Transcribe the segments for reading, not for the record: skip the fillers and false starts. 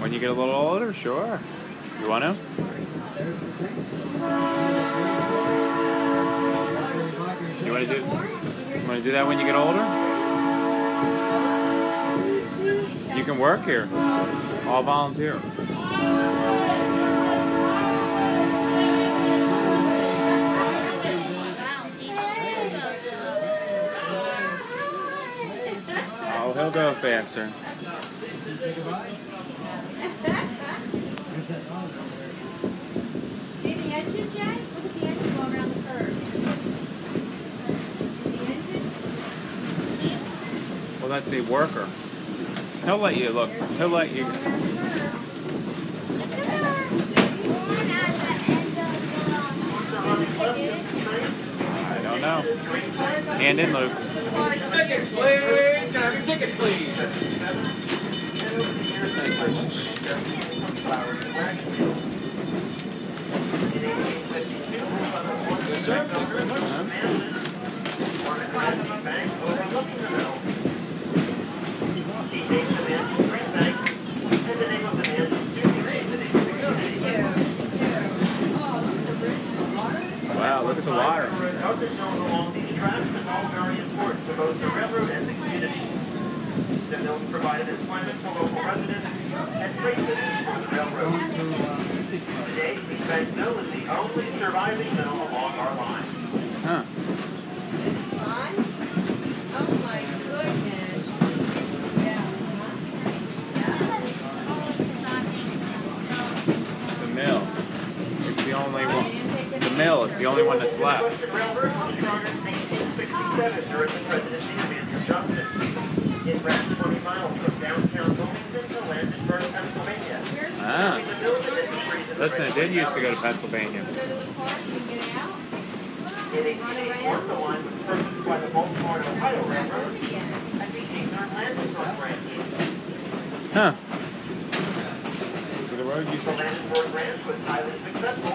When you get a little older, sure. You want to? You want to do that when you get older? You can work here. All volunteer. Oh, he'll go faster. See the engine, Jack? Look at the engine go around the curve. See the engine? See? Well, that's the worker. He'll let you look. He'll let you. I don't know. Hand in, Luke. Tickets, please. Can I have your tickets, please? Yes, sir. Thank you very much. Wow, look at the water. Along these tracks is all very important to both the railroad and the community. The mills provided employment for local residents and freight business for the railroad. Today, East Bank Mill is the only surviving mill along our line. Huh. This one? Oh my goodness. Yeah. The mill. It's the only one. The mill. It's the only one that's left. Western Railroad was started in 1867 during the presidency of Andrew Johnson. It ran 20 miles from downtown Wilmington to Landisburg, Pennsylvania. Ah. Listen, it did used to go to Pennsylvania. Go to the park and get out. In 1881, the line was purchased by the Baltimore and Ohio Railroad and became their Landisburg branch. Huh. So the road used The to... Landisburg branch was highly successful.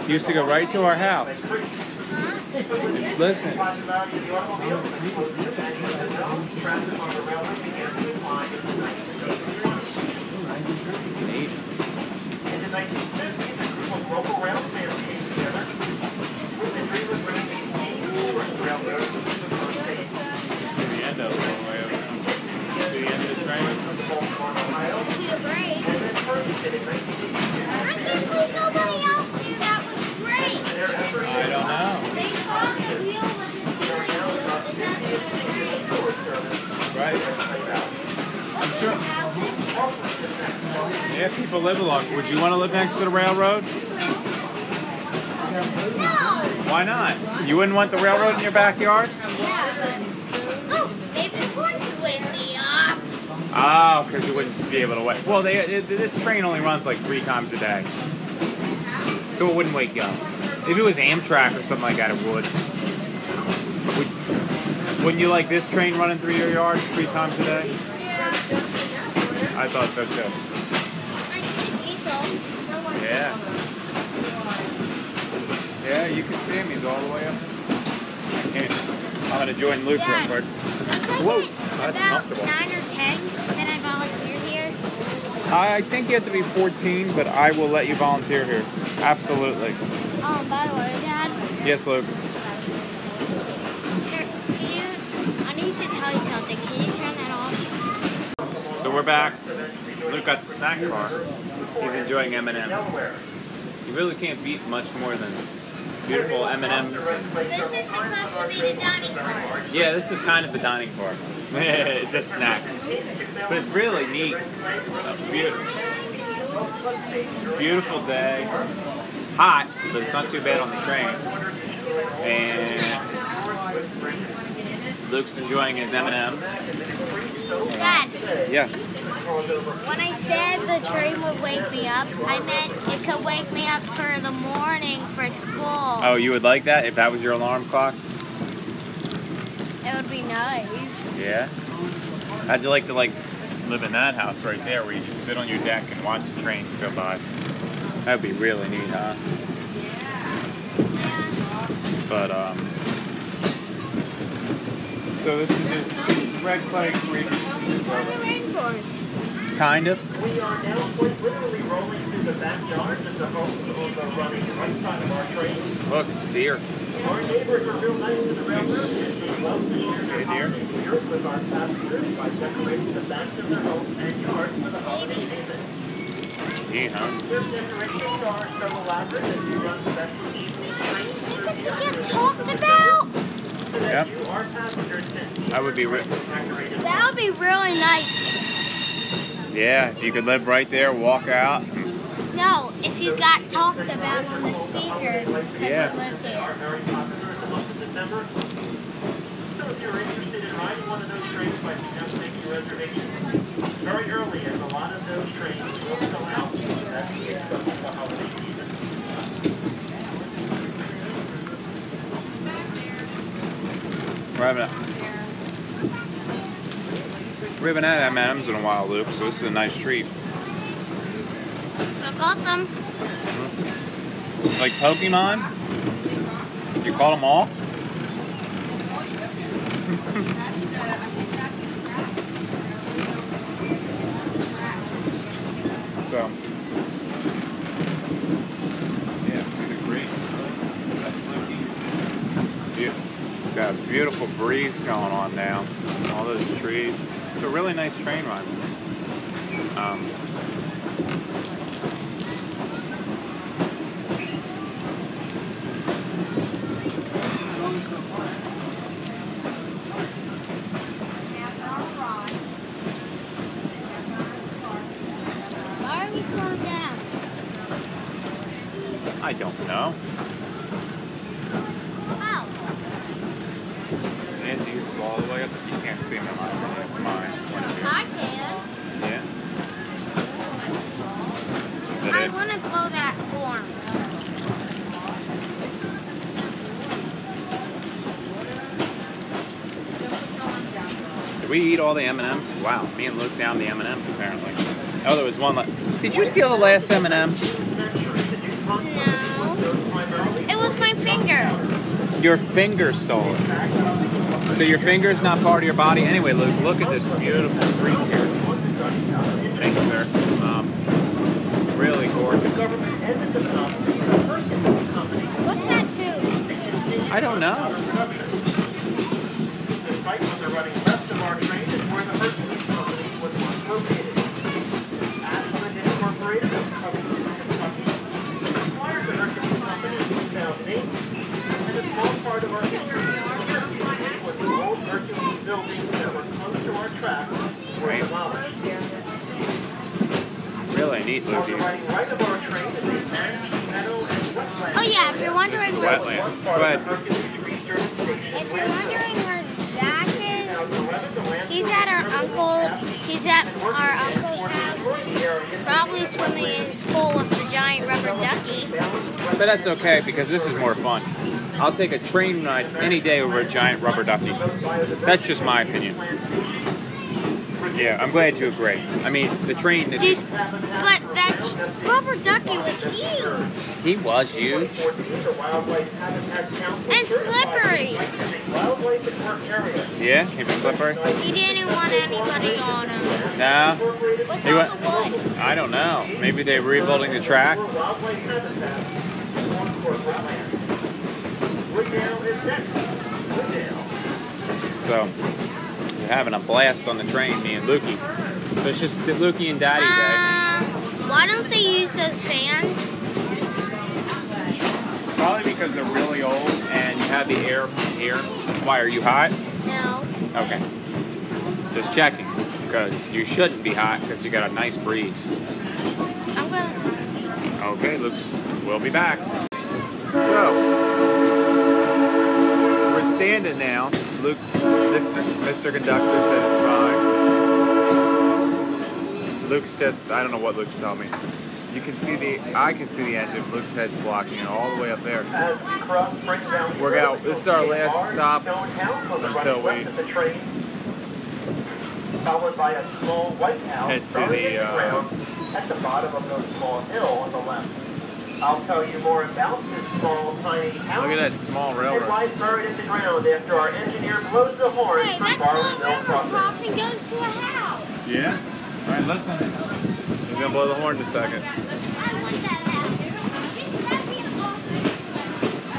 Used to go right to our house. Listen. Neat. In the 1950s, a group of local rail fans came together with the dream of bringing the first railroad to the first state. See the end of it all the way over. See the end of the train? Baltimore, Ohio, and then purchased it in 1982. I can't believe nobody else knew that was great. Their effort I don't know. They thought the wheel was a steering wheel. It's actually a train. Right. I'm sure. Yeah, people live along. Would you want to live next to the railroad? No. Why not? You wouldn't want the railroad in your backyard? Yeah. Oh, maybe one could wake me up. Oh, because you wouldn't be able to wait. Well, this train only runs like 3 times a day. So it wouldn't wake you up. If it was Amtrak or something like that, it would. Wouldn't you like this train running through your yard 3 times a day? I thought so too. I see Diesel. Yeah. Yeah, you can see him. He's all the way up. I can't. I'm going to join Luke real quick. Whoa, that's about comfortable. 9 or 10, can I volunteer here? I think you have to be 14, but I will let you volunteer here. Absolutely. Oh, by the way, Dad. Yes, Luke. I need to tell you something. Can you turn that off? So we're back. Luke got the snack bar. He's enjoying M&Ms. You really can't beat much more than beautiful M&Ms. This is supposed to be the dining car. Yeah, this is kind of the dining car. It's just snacks. But it's really neat. Beautiful day. Hot, but it's not too bad on the train. And Luke's enjoying his M&Ms. Dad, Yeah. when I said the train would wake me up, I meant it could wake me up for the morning for school. Oh, you would like that if that was your alarm clock? It would be nice. Yeah. How'd you like to live in that house right there where you just sit on your deck and watch the trains go by? That'd be really neat, huh? But so this is just red clay creek. Where are the rainbows? Kind of. We are now quite literally rolling through the backyard of the homes on the running right side of our train. Look, deer. Our neighbors are real nice to the railroad and they love to share their Hey, deer. holiday spirit with our passengers by decorating the backs of their homes and yards for the holiday season. Yeah, huh? Their decorations are so elaborate that we run special evening trains through the Get talked about. so that Yep. you, our passengers, can see That would be decorated. That would be really nice. yeah, if you could live right there, walk out. No, if you got talked about on the speaker because Yeah. you lived They here. are very popular in the month of December. So if you're interested in riding one of those trains, I suggest making a reservation very early, as a lot of those trains will sell out at the end of the holiday season. We haven't had M&M's in a while, Luke, so this is a nice treat. I got them. Like Pokemon? You caught them all? So, yeah, see the green. Got a beautiful breeze going on now. All those trees. It's a really nice train ride. Why are we slowing down? I don't know. Wow. And you go all the way up. You can't see them from my point of view. I can. Yeah. Is I that it? want to go that horn. Did we eat all the M&Ms? Wow, me and Luke down the M&Ms apparently. Oh, there was one left. Did you steal the last M&M? No. It was my finger. Your finger stole it. So your finger's not part of your body? Anyway, Luke, look at this beautiful street here. Thank you, sir. Really gorgeous. What's that too? I don't know. The site when they're running west of our train is where the Hercules Company was once located. Ashland Incorporated was Covington, Kentucky. Acquired the Hercules Company in 2008, and a small part of our history was the old Hercules buildings that were close to our tracks were demolished. Really neat, On the Luke. right of our train is a marsh, meadow, and wetland. Oh yeah, if you're wondering where, Wetland. Go ahead. if you're wondering where Zach is, he's at our uncle. He's at our uncle's house, probably swimming in his pool with the giant rubber ducky. But that's okay because this is more fun. I'll take a train ride any day over a giant rubber ducky. That's just my opinion. Yeah, I'm glad you agree. I mean, the train is... But that rubber ducky was huge He was huge. and slippery. Yeah, he was slippery. He didn't want anybody on him. No, What's He all went- the wood? I don't know. Maybe they're rebuilding the track. So, we're having a blast on the train, me and Lukey. So it's just Lukey and Daddy day. Why don't they use those fans? Probably because they're really old and you have the air from here. Why, are you hot? No. Okay. Just checking, because you shouldn't be hot because you got a nice breeze. I'm gonna. Okay, we'll be back. So, we're standing now. Luke, Mr. Conductor said it's fine. Luke's just, I don't know what Luke's telling me. You can see I can see the engine. Luke's head's blocking it all the way up there. We're out. This is our last stop until we followed by a small white house head to buried the, in the ground at the bottom of the small hill on the left. I'll tell you more about this small, tiny house. Look at that small It railroad. lies buried in the ground after our engineer blows the horn Hey, for that Barley small Mill river crossing. crossing goes to a house. Yeah? Alright, listen. He's gonna blow the horn in a second. I want that house. That'd be awesome.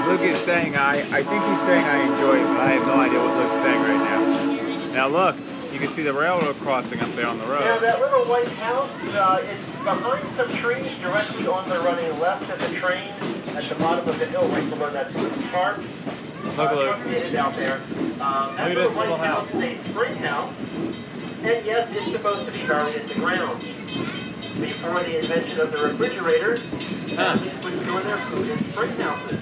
Luke is saying I think he's saying I enjoy it, but I have no idea what Luke's saying right now. Now look, you can see the railroad crossing up there on the road. Now that little white house is behind some trees directly on the running left of the train at the bottom of the hill right below that park. Look, Luke. Out there. That little white house is a spring house, and yes, it's supposed to be buried in the ground. Before the invention of the refrigerator, families would store their food in spring houses.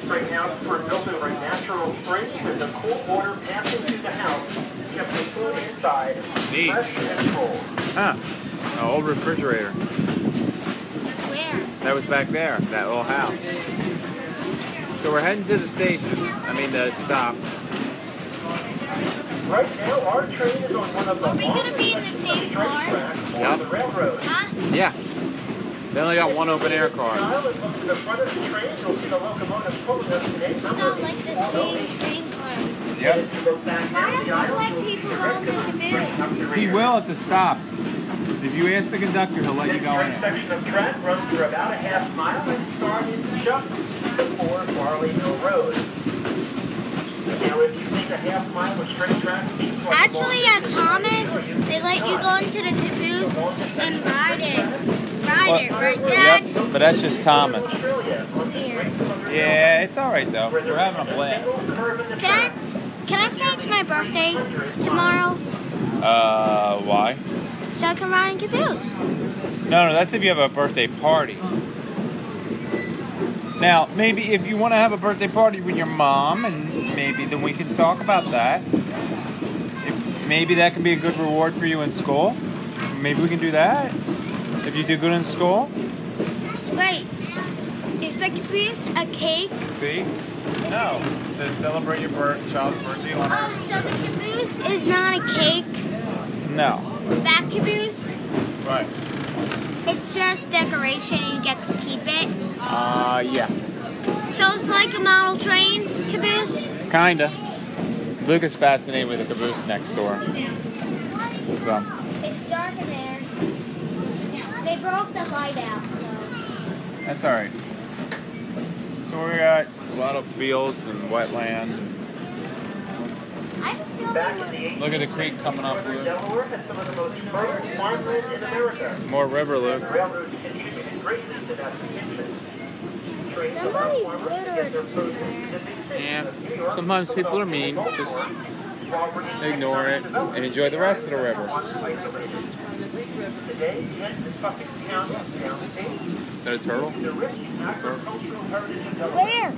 Spring houses were built over natural springs, and the cool water passing through the house kept the food inside fresh and cold. Huh. An old refrigerator. Where? That was back there, that little house. So we're heading to the station. The stop. Right now, our train is on one of the Are we going to be in the same car? Yep. the railroad. Huh? Yeah. They only got one open air car. To the front of the train, you'll see the locomotive pulling us today. No, like the same train car. Yep. Why don't you let people go in the caboose? He will at the stop. If you ask the conductor, he'll let you go in. This section of track runs for about a half mile and starts just before Barley Hill Road. Now, if you take a half mile of straight track, Actually, at Thomas, they let you go into the caboose and ride it. Right, Dad? Yep, but that's just Thomas. It's weird. Yeah, it's alright though. We're having a blast. Can I say it's my birthday tomorrow? Why? So I can ride in caboose. No, that's if you have a birthday party. Now, maybe if you want to have a birthday party with your mom, and maybe then we can talk about that. Maybe that can be a good reward for you in school. Maybe we can do that. If you do good in school. Wait, is the caboose a cake? See? No. It says celebrate your child's birthday on Oh, so the caboose is not a cake? No. That caboose? Right. It's just decoration and you get to keep it? Yeah. So it's like a model train caboose? Kinda. Luke is fascinated with the caboose next door. So. It's dark in there. They broke the light out, so. That's alright. So we got a lot of fields and wetland. Look at the creek coming up here. Delaware has some of the most fertile farmland in America. More river, Luke. Railroads contributed greatly to that condition. Somebody littered. Yeah. Sometimes people are mean. Just ignore it and enjoy the rest of the river. Today, Kent and Sussex County, downstate, Is that a turtle? the rich agricultural heritage of Delaware. Where? A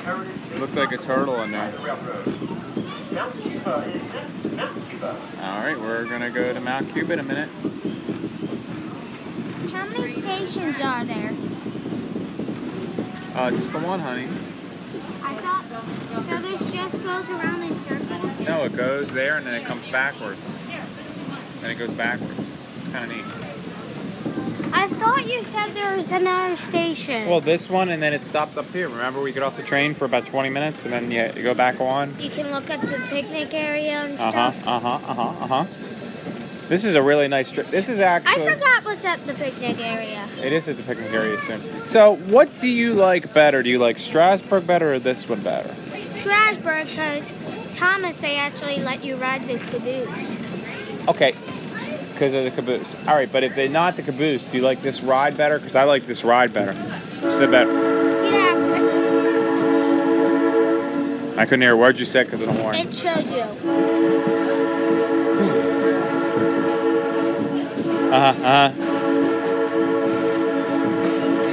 heritage Looked like a turtle in there. Mount Cuba is next. Mount Cuba. Alright, we're gonna go to Mount Cuba in a minute. How many stations are there? Just the one, honey. I thought, so this just goes around in circles? No, it goes there and then it comes backwards. Then it goes backwards. Kind of neat. I thought you said there was another station. Well, this one and then it stops up here. Remember we get off the train for about 20 minutes and then you go back on? You can look at the picnic area and stuff. This is a really nice trip. This is actually... I forgot what's at the picnic area. It is at the picnic area soon. So, what do you like better? Do you like Strasburg better or this one better? Strasburg, because Thomas, they actually let you ride the caboose. Okay, because of the caboose. All right, but if they're not the caboose, do you like this ride better? Because I like this ride better. Sit better. Yeah, I couldn't hear a word you said because of the horn. it showed you.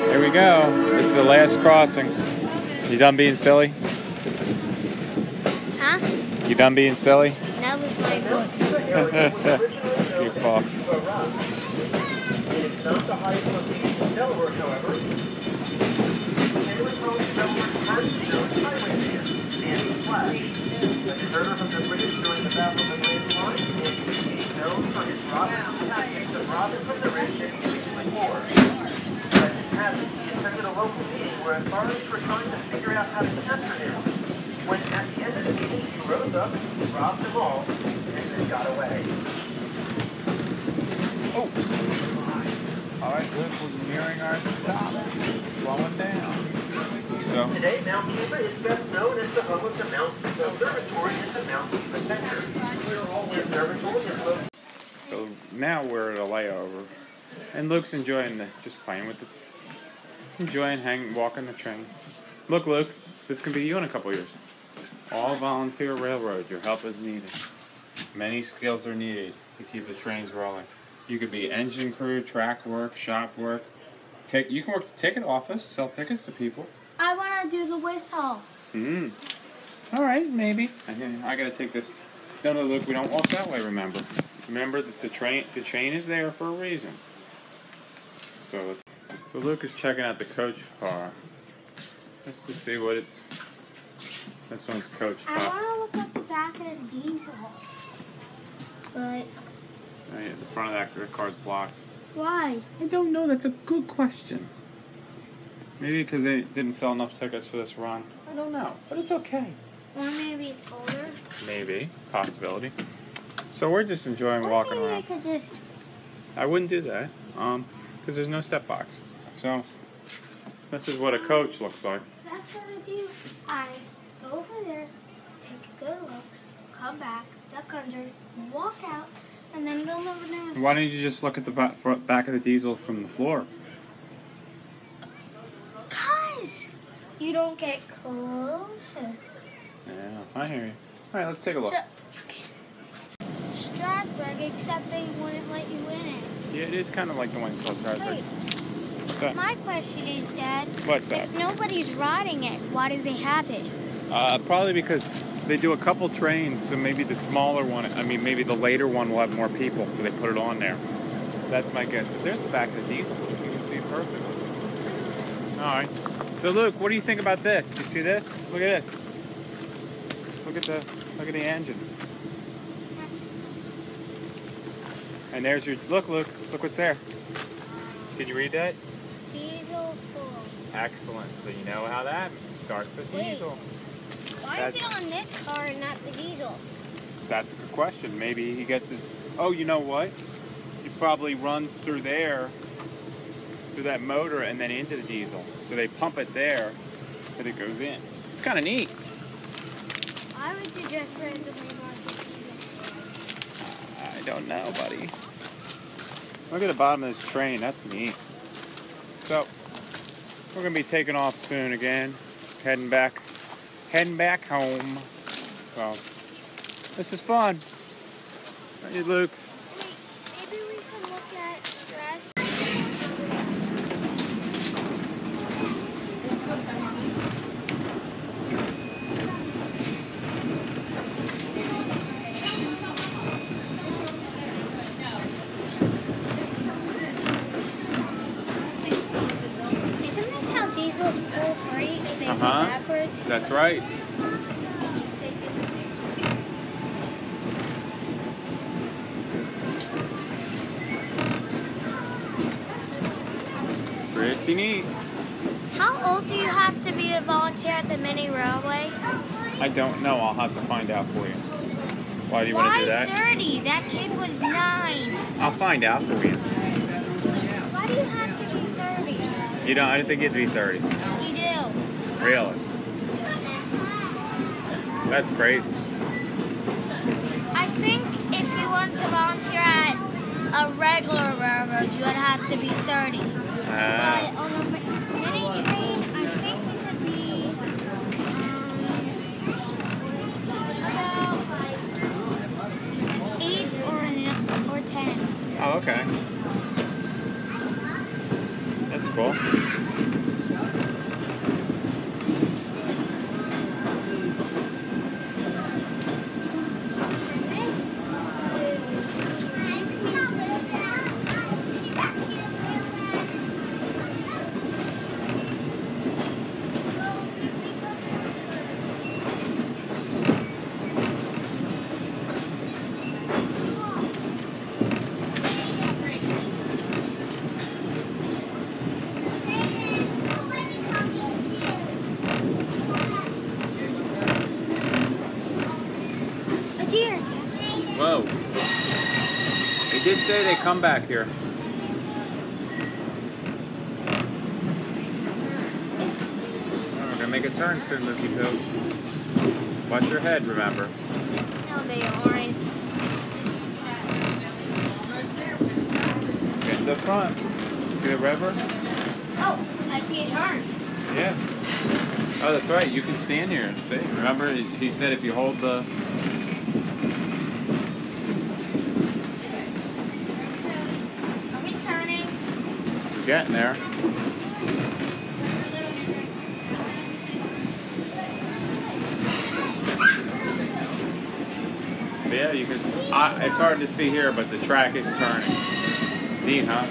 Here we go. This is the last crossing. You done being silly? Huh? You done being silly? That was my voice. You fuck. It is not the highest location in Delaware, however. It was home to Delaware's first known highway man, Sandy Flash. A deserter from the British during the Battle of the Atlantic Line, Sandy became known for his robbery tactics of robbing from the rich and giving to the poor. were as far as for trying to figure out how to capture him, when at the end of the meeting he rose up, robbed them all, and then got away. Oh! Alright, good. We're nearing our stop. Slowing down. So, Today, Mount Kiva is best known as the home of the Mountain Observatory and the Mountain Kiva Center. The observatory is located. so now we're at a layover. And Luke's enjoying just playing with enjoying walking the train. Look, Luke, this can be you in a couple years. All volunteer railroad. Your help is needed. Many skills are needed to keep the trains rolling. You could be engine crew, track work, shop work. You can work the ticket office, sell tickets to people. I want to do the whistle. All right, maybe. I gotta take this. No, Luke, we don't walk that way. Remember that the train is there for a reason. So Luke is checking out the coach car. Just to see what it's. This one's coach I top. want to look at the back of the diesel. But Oh, yeah, the front of the car's blocked. why? I don't know. That's a good question. Maybe because they didn't sell enough tickets for this run. I don't know, but it's okay. Or maybe it's older. Maybe. Possibility. So we're just enjoying walking Maybe around. I could just... I wouldn't do that, because there's no step box. So this is what a coach looks like. That's what I do. I go over there, take a good look, come back, duck under, walk out, and then they'll never notice. Why don't you just look at the back of the diesel from the floor? Because you don't get closer. Yeah, I hear you. All right, let's take a look. Strasburg, except they wouldn't let you in it. Yeah, it is kind of like the one you saw Strasburg. Wait, What's that? my question is, Dad, What's that? if nobody's riding it, why do they have it? Probably because they do a couple trains, so maybe the smaller one, maybe the later one will have more people, so they put it on there. That's my guess. But there's the back of the diesel. You can see it perfectly. All right. So Luke, what do you think about this? Do you see this? Look at this. Look at the engine. And there's your look, Luke what's there. Can you read that? Diesel full. Excellent. So you know how that starts a diesel. Why is it on this car and not the diesel? That's a good question. Maybe he gets his. Oh, you know what? He probably runs through there, through that motor, and then into the diesel. So they pump it there, and it goes in. It's kind of neat. Why would you just randomly mark it? I don't know, buddy. Look at the bottom of this train. That's neat. So we're gonna be taking off soon again, heading back home. So this is fun. Hey, Luke. Wait, maybe we can look at Strasburg. Isn't this how diesels pull free? They go backwards? That's right. Pretty neat. How old do you have to be a volunteer at the mini railway? I don't know. I'll have to find out for you. Why do you want to do that? Why 30? That kid was 9. I'll find out for you. Why do you have to be 30? You don't. I didn't think you had to be 30. You do. Really? That's crazy. I think if you wanted to volunteer at a regular railroad, you would have to be 30. But on a mini train, I think you could be about 8 or 10. Oh, okay. That's cool. did say they come back here. Oh, we're gonna make a turn soon, Lucky Poo. Watch your head, remember. No, they aren't. Get to the front. See the river? Oh, I see a turn. Yeah. Oh, that's right. You can stand here and see. Remember, he said if you hold the... Are we turning? We're getting there. So yeah, you can... it's hard to see here, but the track is turning. Neat, huh?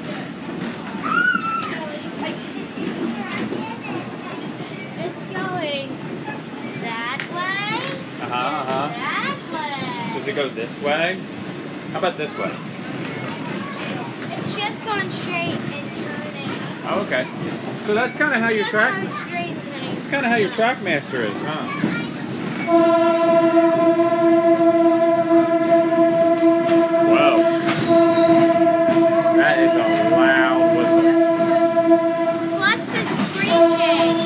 That way. Does it go this way? How about this way? It's just going straight and turning. Oh, okay. So that's kind of how your track. Going straight and turning. That's kind of how your track master is, huh? Whoa! That is a loud whistle. Plus the screeching.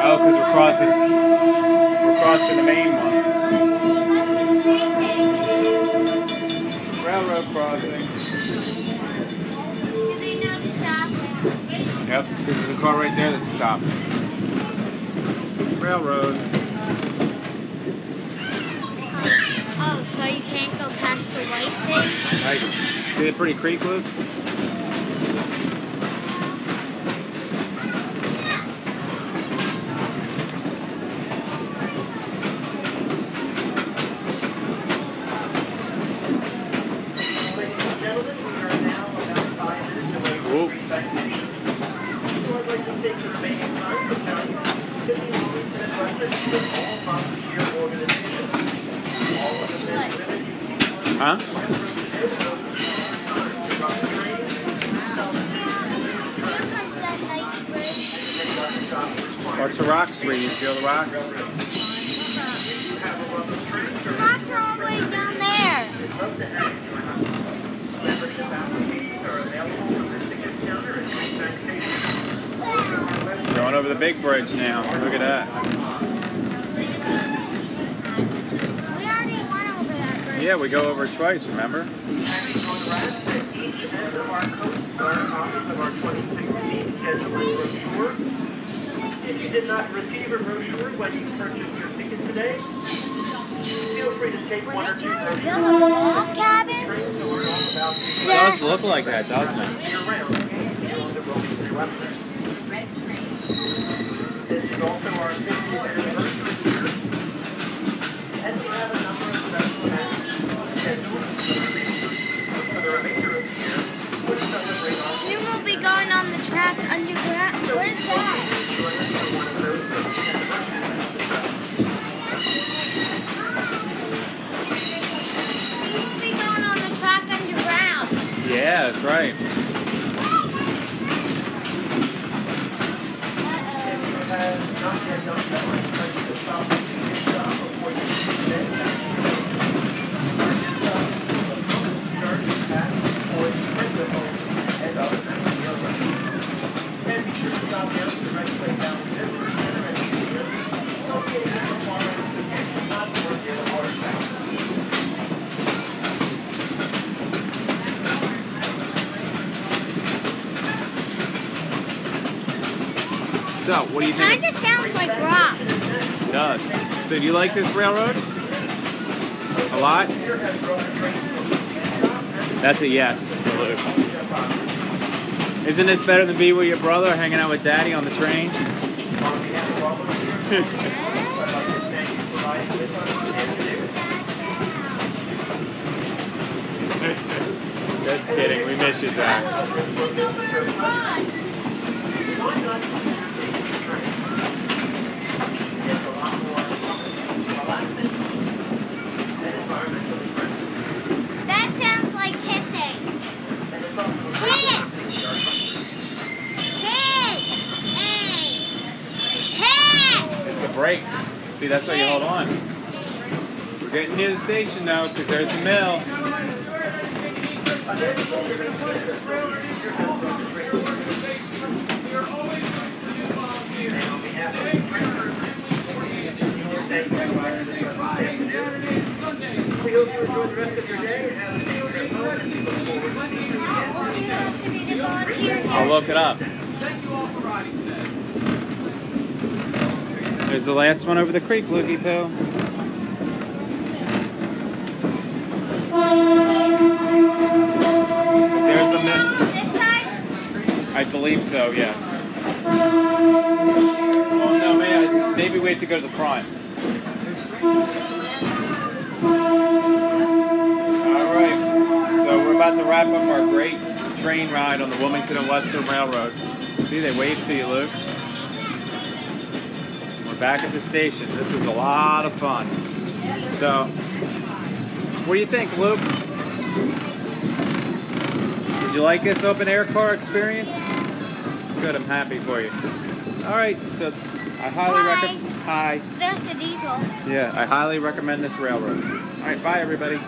Oh, because we're crossing. Crossing the main one. Railroad crossing. Do they know to stop? Yep, there's a car right there that stopped. Railroad. Oh, so you can't go past the white thing? Right. See the pretty creek, Luke? Huh? Watch the rocks, Reed. You feel the rocks? The rocks are all the way down there. Going over the big bridge now. Look at that. We already went over that bridge. Yeah, we go over it twice, remember? If you did not receive a brochure when you purchased your ticket today, feel free to take one or two Build a log cabin? It does look like that, doesn't it? Red train. This is also our 50th anniversary year, and we have a number of special events scheduled for the remainder of the year, which celebrate all. You will be going on the track underground. Where's that? You will be going on the track underground. Yeah, that's right. So, what do you think? It kind of sounds like rock. It does. So, do you like this railroad? A lot? That's a yes. Isn't this better than being with your brother, hanging out with Daddy on the train? Just kidding. We miss you, Zach. That sounds like hissing. Hiss! Hiss! Hiss! It's the brakes. See, that's why you hold on. We're getting near the station now, because there's the mill. We hope you enjoy the rest of your day and have a safe trip home. I'll look it up. There's the last one over the creek, Lukey Poo. There's the This side? I believe so, yes. Oh no, maybe we have to go to the front. Alright, so we're about to wrap up our great train ride on the Wilmington and Western Railroad. See, they wave to you, Luke. We're back at the station. This was a lot of fun. So, what do you think, Luke? Did you like this open air car experience? Good, I'm happy for you. Alright, so I highly recommend... Hi. There's the diesel. Yeah, I highly recommend this railroad. Alright, bye everybody.